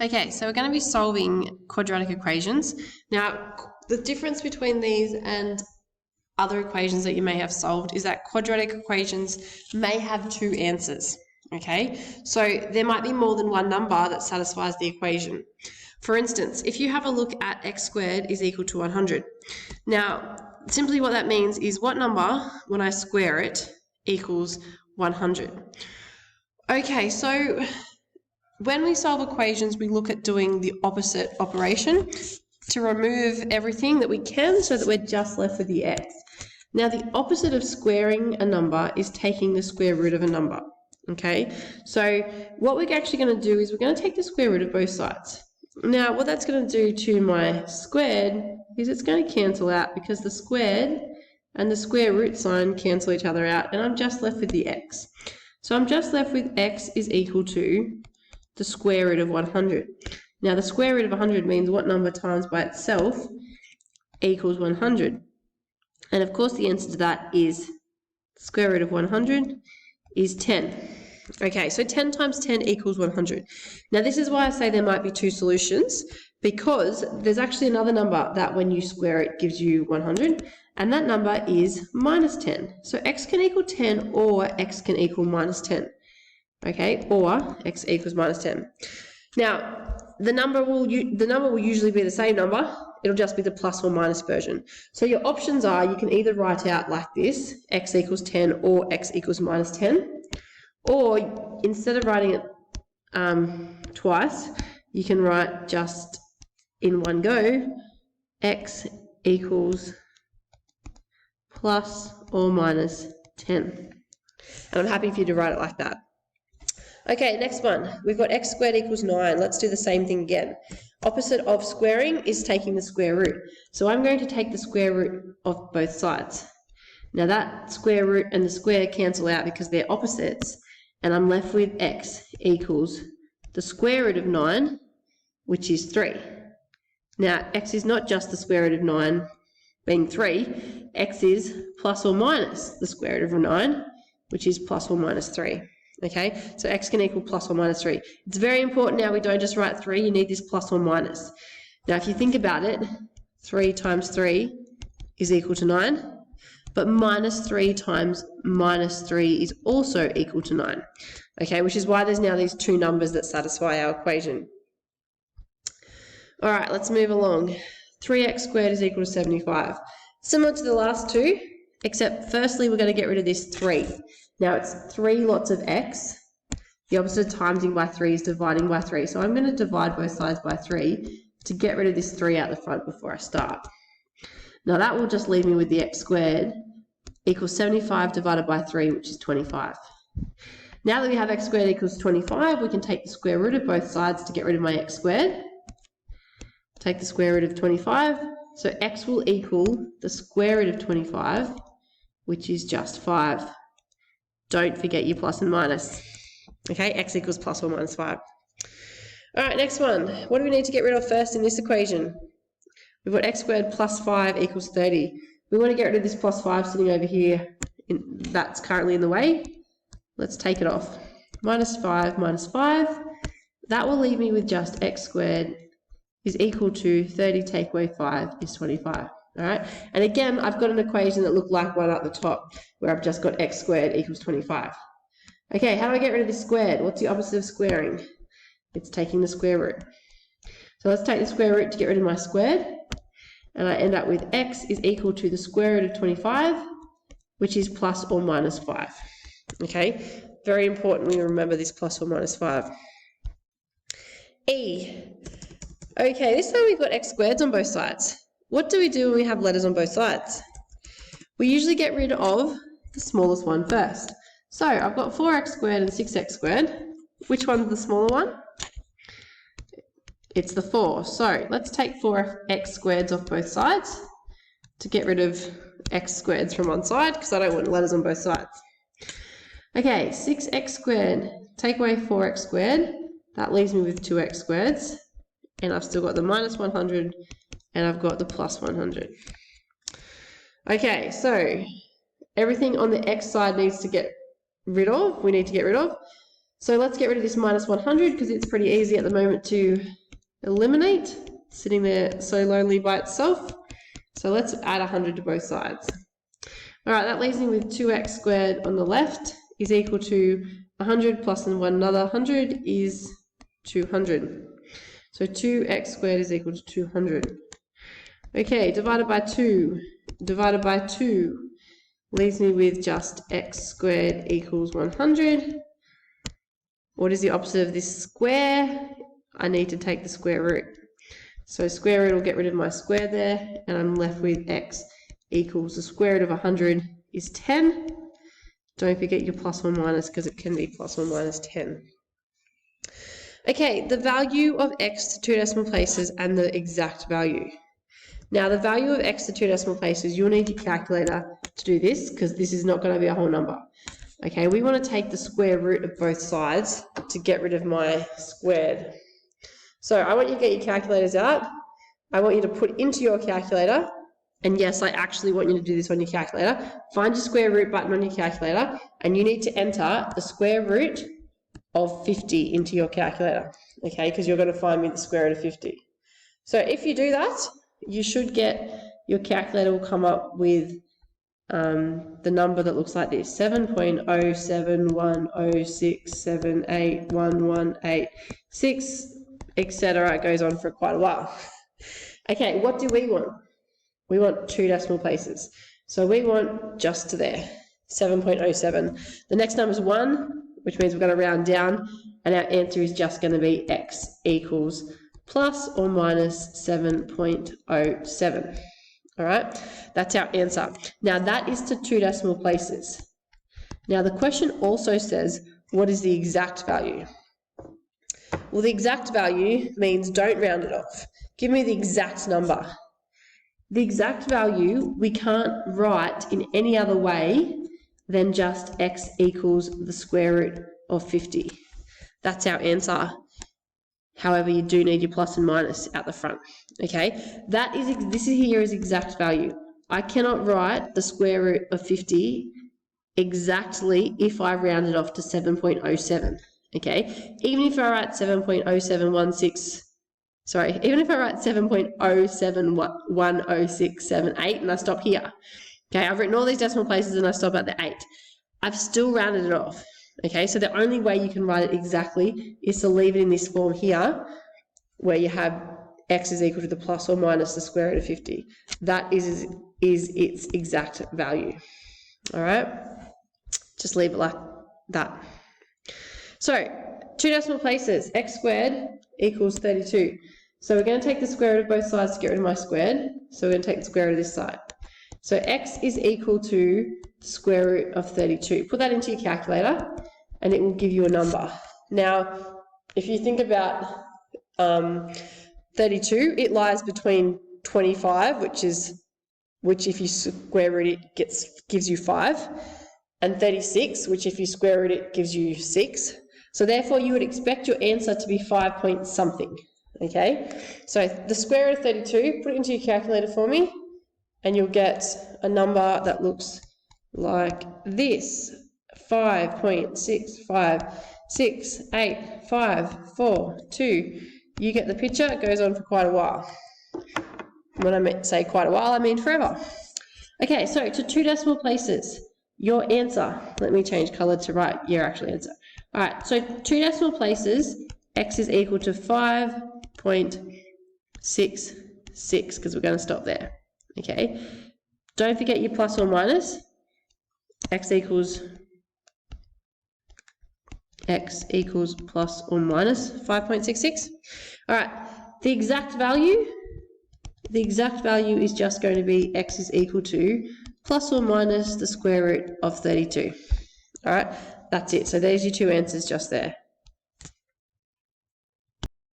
Okay, so we're going to be solving quadratic equations. Now, the difference between these and other equations that you may have solved is that quadratic equations may have two answers. Okay, so there might be more than one number that satisfies the equation. For instance, if you have a look at x squared is equal to 100. Now, simply what that means is what number, when I square it, equals 100. Okay, so when we solve equations, we look at doing the opposite operation to remove everything that we can so that we're just left with the x. Now, the opposite of squaring a number is taking the square root of a number. Okay, so what we're actually going to do is we're going to take the square root of both sides. Now, what that's going to do to my squared is it's going to cancel out because the squared and the square root sign cancel each other out, and I'm just left with the x. So I'm just left with x is equal to the square root of 100. Now, the square root of 100 means what number times by itself equals 100. And of course, the answer to that is square root of 100 is 10. Okay, so 10 times 10 equals 100. Now, this is why I say there might be two solutions, because there's actually another number that when you square it gives you 100, and that number is minus 10. So x can equal 10 or x can equal minus 10. Okay, or x equals minus 10. Now, the number will usually be the same number. It'll just be the plus or minus version. So your options are you can either write out like this, x equals 10 or x equals minus 10. Or instead of writing it twice, you can write just in one go, x equals plus or minus 10. And I'm happy for you to write it like that. Okay, next one. We've got x squared equals 9. Let's do the same thing again. Opposite of squaring is taking the square root. So I'm going to take the square root of both sides. Now that square root and the square cancel out because they're opposites, and I'm left with x equals the square root of 9, which is 3. Now, x is not just the square root of 9 being 3. X is plus or minus the square root of 9, which is plus or minus 3. Okay, so x can equal plus or minus 3. It's very important now we don't just write 3, you need this plus or minus. Now, if you think about it, 3 times 3 is equal to 9. But minus 3 times minus 3 is also equal to 9. Okay, which is why there's now these two numbers that satisfy our equation. All right, let's move along. 3x squared is equal to 75. Similar to the last two, except firstly we're going to get rid of this 3. Now it's 3 lots of x. The opposite of timesing by 3 is dividing by 3. So I'm going to divide both sides by 3 to get rid of this 3 out the front before I start. Now that will just leave me with the x squared equals 75 divided by 3, which is 25. Now that we have x squared equals 25, we can take the square root of both sides to get rid of my x squared. Take the square root of 25, so x will equal the square root of 25, which is just 5. Don't forget your plus and minus. Okay, x equals plus or minus 5. All right, next one. What do we need to get rid of first in this equation? We've got x squared plus 5 equals 30. We want to get rid of this plus 5 sitting over here that's currently in the way. Let's take it off. Minus 5 minus 5. That will leave me with just x squared is equal to 30 take away 5 is 25. All right. And again, I've got an equation that looked like one at the top where I've just got x squared equals 25. Okay, how do I get rid of this squared? What's the opposite of squaring? It's taking the square root. So let's take the square root to get rid of my squared. And I end up with x is equal to the square root of 25, which is plus or minus 5. Okay, very important we remember this plus or minus 5. E. Okay, this time we've got x squareds on both sides. What do we do when we have letters on both sides? We usually get rid of the smallest one first. So I've got 4x squared and 6x squared. Which one's the smaller one? It's the 4. So let's take 4x squareds off both sides to get rid of x squareds from one side because I don't want letters on both sides. Okay, 6x squared, take away 4x squared. That leaves me with 2x squareds. And I've still got the minus 100 and I've got the plus 100. Okay, so everything on the x side needs to get rid of. We need to get rid of. So let's get rid of this minus 100 because it's pretty easy at the moment to eliminate, sitting there so lonely by itself. So let's add 100 to both sides. All right, that leaves me with 2x squared on the left is equal to 100 plus another 100 is 200. So 2x squared is equal to 200. Okay, divided by 2 leaves me with just x squared equals 100. What is the opposite of this square? I need to take the square root. So square root will get rid of my square there, and I'm left with x equals the square root of 100 is 10. Don't forget your plus or minus because it can be plus or minus 10. Okay, the value of x to 2 decimal places and the exact value. Now, the value of x to 2 decimal places, you'll need your calculator to do this because this is not going to be a whole number. Okay, we want to take the square root of both sides to get rid of my squared. So I want you to get your calculators out. I want you to put into your calculator, and yes, I actually want you to do this on your calculator. Find your square root button on your calculator, and you need to enter the square root of 50 into your calculator, okay, because you're going to find me the square root of 50. So if you do that, you should get, your calculator will come up with the number that looks like this, 7.0710678118, etc. It goes on for quite a while. Okay, what do we want? We want 2 decimal places. So we want just to there, 7.07. The next number is 1, which means we're going to round down, and our answer is just going to be x equals plus or minus 7.07. All right, that's our answer. Now that is to 2 decimal places. Now the question also says, what is the exact value? Well, the exact value means don't round it off. Give me the exact number. The exact value we can't write in any other way than just x equals the square root of 50. That's our answer. However, you do need your plus and minus at the front, okay? This here is exact value. I cannot write the square root of 50 exactly if I round it off to 7.07, okay? Even if I write 7.0716, even if I write 7.071068 and I stop here, okay? I've written all these decimal places and I stop at the 8. I've still rounded it off. Okay, so the only way you can write it exactly is to leave it in this form here, where you have x is equal to the plus or minus the square root of 50. That is its exact value. All right, just leave it like that. So 2 decimal places, x squared equals 32. So we're going to take the square root of both sides to get rid of my squared. So we're going to take the square root of this side. So x is equal to the square root of 32. Put that into your calculator and it will give you a number. Now, if you think about 32, it lies between 25, which if you square root it gives you 5, and 36, which if you square root it gives you 6. So therefore you would expect your answer to be 5 point something, okay? So the square root of 32, put it into your calculator for me, and you'll get a number that looks like this, 5.6568542. You get the picture, it goes on for quite a while. When I say quite a while, I mean forever. Okay, so to 2 decimal places, your answer, let me change colour to write your actual answer. All right, so 2 decimal places, x is equal to 5.66, because we're going to stop there. Okay, don't forget your plus or minus. X equals plus or minus 5.66. All right, the exact value is just going to be x is equal to plus or minus the square root of 32. All right, that's it. So there's your 2 answers just there.